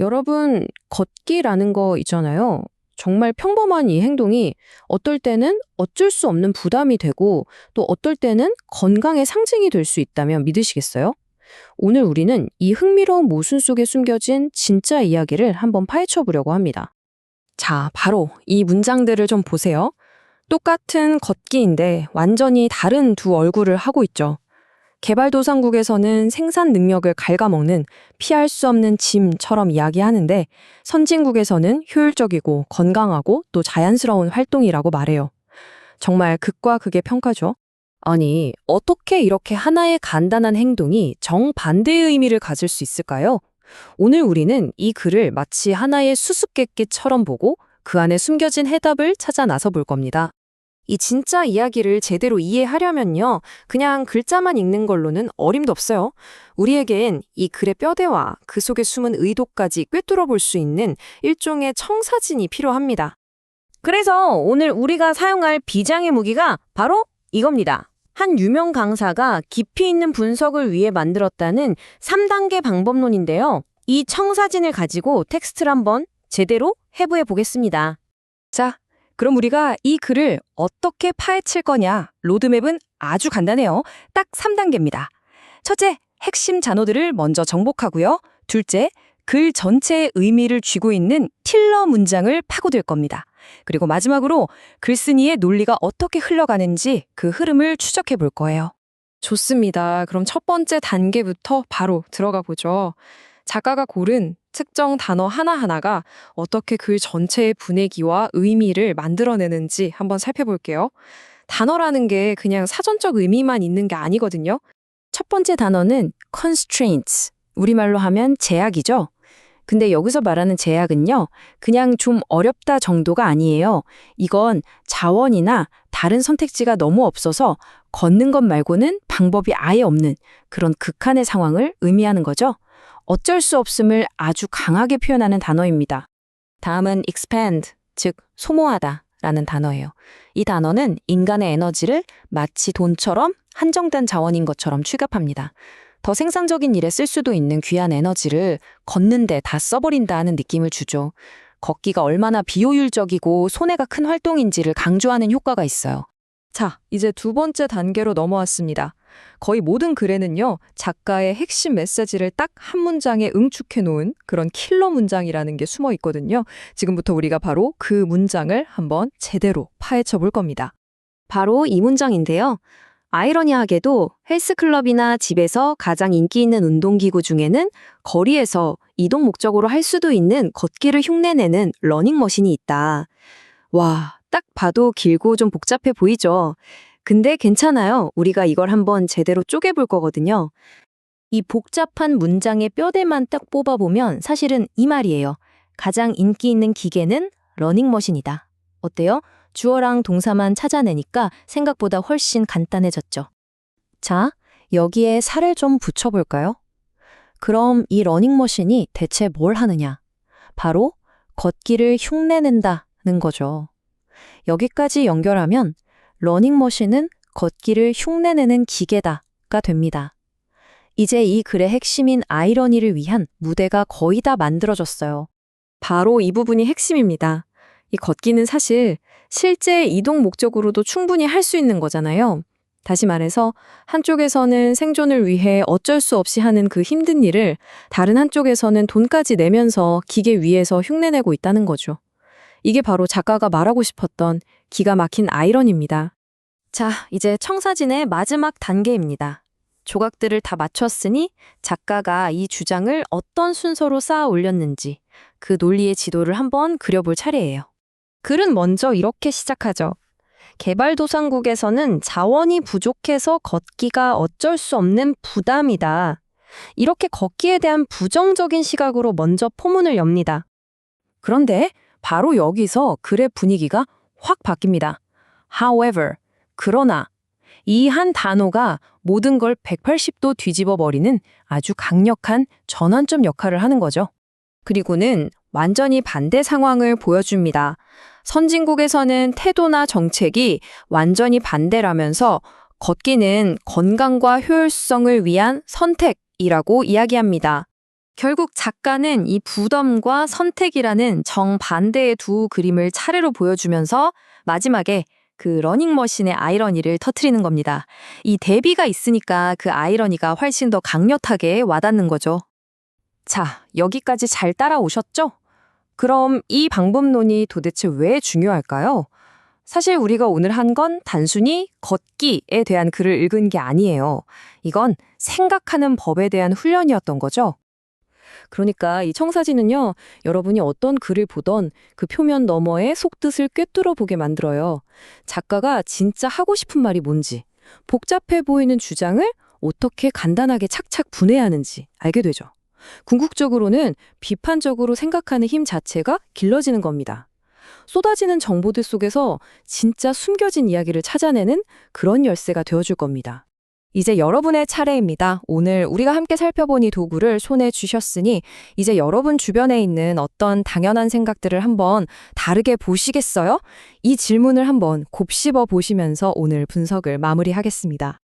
여러분, 걷기라는 거 있잖아요. 정말 평범한 이 행동이 어떨 때는 어쩔 수 없는 부담이 되고 또 어떨 때는 건강의 상징이 될 수 있다면 믿으시겠어요? 오늘 우리는 이 흥미로운 모순 속에 숨겨진 진짜 이야기를 한번 파헤쳐 보려고 합니다. 자, 바로 이 문장들을 좀 보세요. 똑같은 걷기인데 완전히 다른 두 얼굴을 하고 있죠. 개발도상국에서는 생산 능력을 갉아먹는 피할 수 없는 짐처럼 이야기하는데 선진국에서는 효율적이고 건강하고 또 자연스러운 활동이라고 말해요. 정말 극과 극의 평가죠. 아니, 어떻게 이렇게 하나의 간단한 행동이 정반대의 의미를 가질 수 있을까요? 오늘 우리는 이 글을 마치 하나의 수수께끼처럼 보고 그 안에 숨겨진 해답을 찾아 나서 볼 겁니다. 이 진짜 이야기를 제대로 이해하려면요, 그냥 글자만 읽는 걸로는 어림도 없어요. 우리에겐 이 글의 뼈대와 그 속에 숨은 의도까지 꿰뚫어 볼 수 있는 일종의 청사진이 필요합니다. 그래서 오늘 우리가 사용할 비장의 무기가 바로 이겁니다. 한 유명 강사가 깊이 있는 분석을 위해 만들었다는 3단계 방법론인데요. 이 청사진을 가지고 텍스트를 한번 제대로 해부해 보겠습니다. 자, 그럼 우리가 이 글을 어떻게 파헤칠 거냐? 로드맵은 아주 간단해요. 딱 3단계입니다. 첫째, 핵심 잔어들을 먼저 정복하고요. 둘째, 글 전체의 의미를 쥐고 있는 킬러 문장을 파고들 겁니다. 그리고 마지막으로 글쓴이의 논리가 어떻게 흘러가는지 그 흐름을 추적해 볼 거예요. 좋습니다. 그럼 첫 번째 단계부터 바로 들어가 보죠. 작가가 고른 특정 단어 하나하나가 어떻게 글 전체의 분위기와 의미를 만들어내는지 한번 살펴볼게요. 단어라는 게 그냥 사전적 의미만 있는 게 아니거든요. 첫 번째 단어는 constraints, 우리말로 하면 제약이죠. 근데 여기서 말하는 제약은요, 그냥 좀 어렵다 정도가 아니에요. 이건 자원이나 다른 선택지가 너무 없어서 걷는 것 말고는 방법이 아예 없는 그런 극한의 상황을 의미하는 거죠. 어쩔 수 없음을 아주 강하게 표현하는 단어입니다. 다음은 expand, 즉 소모하다 라는 단어예요. 이 단어는 인간의 에너지를 마치 돈처럼 한정된 자원인 것처럼 취급합니다. 더 생산적인 일에 쓸 수도 있는 귀한 에너지를 걷는데 다 써버린다는 느낌을 주죠. 걷기가 얼마나 비효율적이고 손해가 큰 활동인지를 강조하는 효과가 있어요. 자, 이제 두 번째 단계로 넘어왔습니다. 거의 모든 글에는요, 작가의 핵심 메시지를 딱 한 문장에 응축해 놓은 그런 킬러 문장이라는 게 숨어 있거든요. 지금부터 우리가 바로 그 문장을 한번 제대로 파헤쳐 볼 겁니다. 바로 이 문장인데요. 아이러니하게도 헬스클럽이나 집에서 가장 인기 있는 운동기구 중에는 거리에서 이동 목적으로 할 수도 있는 걷기를 흉내내는 러닝머신이 있다. 와, 딱 봐도 길고 좀 복잡해 보이죠? 근데 괜찮아요. 우리가 이걸 한번 제대로 쪼개볼 거거든요. 이 복잡한 문장의 뼈대만 딱 뽑아보면 사실은 이 말이에요. 가장 인기 있는 기계는 러닝머신이다. 어때요? 주어랑 동사만 찾아내니까 생각보다 훨씬 간단해졌죠. 자, 여기에 살을 좀 붙여볼까요? 그럼 이 러닝머신이 대체 뭘 하느냐? 바로 걷기를 흉내낸다는 거죠. 여기까지 연결하면 러닝머신은 걷기를 흉내내는 기계다가 됩니다. 이제 이 글의 핵심인 아이러니를 위한 무대가 거의 다 만들어졌어요. 바로 이 부분이 핵심입니다. 이 걷기는 사실 실제 이동 목적으로도 충분히 할 수 있는 거잖아요. 다시 말해서 한쪽에서는 생존을 위해 어쩔 수 없이 하는 그 힘든 일을 다른 한쪽에서는 돈까지 내면서 기계 위에서 흉내내고 있다는 거죠. 이게 바로 작가가 말하고 싶었던 기가 막힌 아이러니입니다. 자, 이제 청사진의 마지막 단계입니다. 조각들을 다 맞췄으니 작가가 이 주장을 어떤 순서로 쌓아 올렸는지 그 논리의 지도를 한번 그려볼 차례예요. 글은 먼저 이렇게 시작하죠. 개발도상국에서는 자원이 부족해서 걷기가 어쩔 수 없는 부담이다. 이렇게 걷기에 대한 부정적인 시각으로 먼저 포문을 엽니다. 그런데 바로 여기서 글의 분위기가 확 바뀝니다. However, 그러나 이 한 단어가 모든 걸 180도 뒤집어 버리는 아주 강력한 전환점 역할을 하는 거죠. 그리고는 완전히 반대 상황을 보여줍니다. 선진국에서는 태도나 정책이 완전히 반대라면서 걷기는 건강과 효율성을 위한 선택이라고 이야기합니다. 결국 작가는 이 부덤과 선택이라는 정반대의 두 그림을 차례로 보여주면서 마지막에 그 러닝머신의 아이러니를 터트리는 겁니다. 이 대비가 있으니까 그 아이러니가 훨씬 더 강력하게 와닿는 거죠. 자, 여기까지 잘 따라오셨죠? 그럼 이 방법론이 도대체 왜 중요할까요? 사실 우리가 오늘 한 건 단순히 걷기에 대한 글을 읽은 게 아니에요. 이건 생각하는 법에 대한 훈련이었던 거죠. 그러니까 이 청사진은요, 여러분이 어떤 글을 보던 그 표면 너머의 속뜻을 꿰뚫어 보게 만들어요. 작가가 진짜 하고 싶은 말이 뭔지, 복잡해 보이는 주장을 어떻게 간단하게 착착 분해하는지 알게 되죠. 궁극적으로는 비판적으로 생각하는 힘 자체가 길러지는 겁니다. 쏟아지는 정보들 속에서 진짜 숨겨진 이야기를 찾아내는 그런 열쇠가 되어줄 겁니다. 이제 여러분의 차례입니다. 오늘 우리가 함께 살펴본 이 도구를 손에 쥐셨으니 이제 여러분 주변에 있는 어떤 당연한 생각들을 한번 다르게 보시겠어요? 이 질문을 한번 곱씹어 보시면서 오늘 분석을 마무리하겠습니다.